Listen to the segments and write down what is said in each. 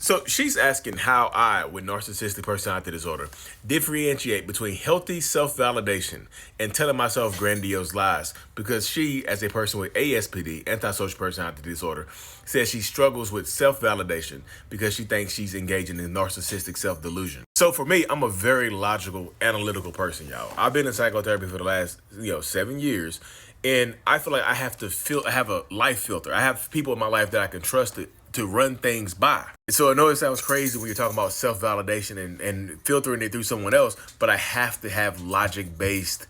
So she's asking how I, with narcissistic personality disorder, differentiate between healthy self-validation and telling myself grandiose lies. Because she, as a person with ASPD, antisocial personality disorder, says she struggles with self-validation because she thinks she's engaging in narcissistic self-delusion. So for me, I'm a very logical, analytical person, y'all. I've been in psychotherapy for the last, 7 years, and I feel like I have a life filter. I have people in my life that I can trust to run things by. So I know it sounds crazy when you're talking about self-validation and filtering it through someone else, but I have to have logic-based,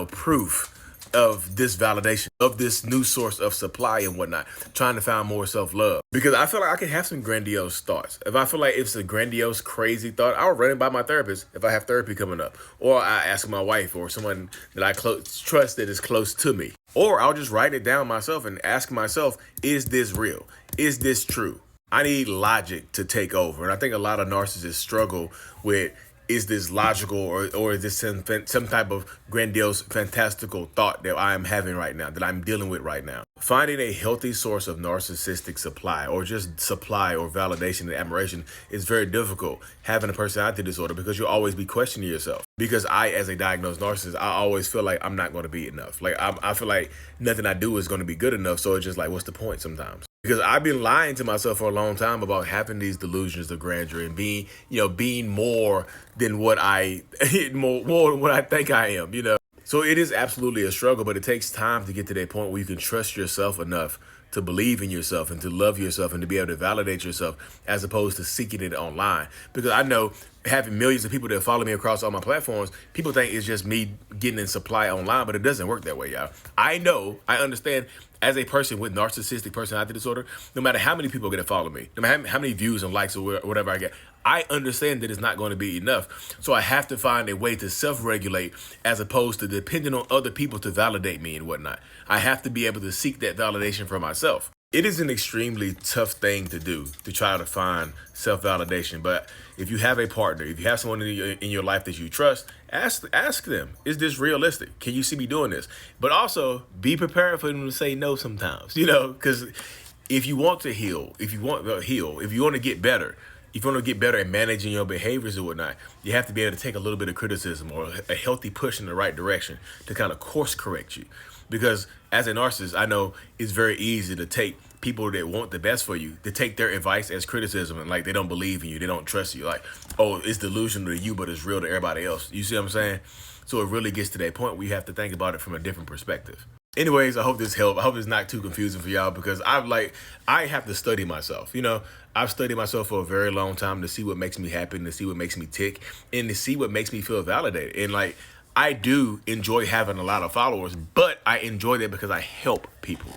proof of this validation, of this new source of supply and whatnot, trying to find more self-love. Because I feel like I can have some grandiose thoughts. If I feel like it's a grandiose, crazy thought, I'll run it by my therapist if I have therapy coming up. Or I ask my wife or someone that I trust that is close to me. Or I'll just write it down myself and ask myself, is this real? Is this true? I need logic to take over. And I think a lot of narcissists struggle with, is this logical or is this some type of grandiose, fantastical thought that I am having right now, that I'm dealing with right now? Finding a healthy source of narcissistic supply or just supply or validation and admiration is very difficult having a personality disorder, because you'll always be questioning yourself. Because I, as a diagnosed narcissist, I always feel like I'm not going to be enough. Like I feel like nothing I do is going to be good enough. So it's just like, what's the point sometimes? Because I've been lying to myself for a long time about having these delusions of grandeur and being more than what more than what I think I am. So it is absolutely a struggle, but it takes time to get to that point where you can trust yourself enough to believe in yourself and to love yourself and to be able to validate yourself, as opposed to seeking it online. Because I know, having millions of people that follow me across all my platforms, people think it's just me getting in supply online, but it doesn't work that way, y'all. I understand, as a person with narcissistic personality disorder, no matter how many people are going to follow me, no matter how many views and likes or whatever I get, I understand that it's not going to be enough. So I have to find a way to self-regulate, as opposed to depending on other people to validate me and whatnot. I have to be able to seek that validation for myself. It is an extremely tough thing to do, to try to find self-validation. But if you have a partner, if you have someone in your life that you trust, ask them, is this realistic? Can you see me doing this? But also be prepared for them to say no sometimes, because if you want to heal, if you want to get better, if you want to get better at managing your behaviors or whatnot, you have to be able to take a little bit of criticism or a healthy push in the right direction to kind of course correct you. Because as a narcissist, I know it's very easy to take people that want the best for you, to take their advice as criticism, and like they don't believe in you, they don't trust you. Like, oh, it's delusional to you, but it's real to everybody else. You see what I'm saying? So it really gets to that point where you have to think about it from a different perspective. Anyways, I hope this helped. I hope it's not too confusing for y'all, because I have to study myself. I've studied myself for a very long time to see what makes me happy, and to see what makes me tick, and to see what makes me feel validated. And I do enjoy having a lot of followers, but I enjoy that because I help people.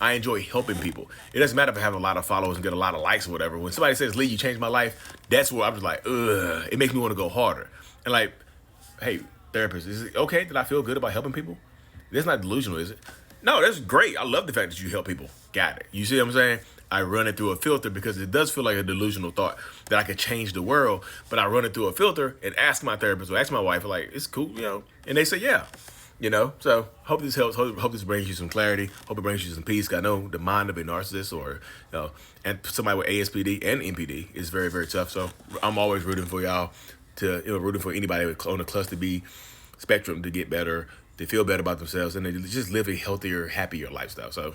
I enjoy helping people. It doesn't matter if I have a lot of followers and get a lot of likes or whatever. When somebody says, Lee, you changed my life, that's where I'm just like, ugh, it makes me want to go harder. And hey, therapist, is it okay that I feel good about helping people? That's not delusional, is it? No, that's great. I love the fact that you help people. Got it. You see what I'm saying? I run it through a filter because it does feel like a delusional thought that I could change the world, but I run it through a filter and ask my therapist or ask my wife, like, it's cool, and they say, yeah, So hope this helps. Hope this brings you some clarity. Hope it brings you some peace. I know the mind of a narcissist or, and somebody with ASPD and NPD is very, very tough. So I'm always rooting for y'all rooting for anybody on the cluster B spectrum to get better, to feel better about themselves, and to just live a healthier, happier lifestyle. So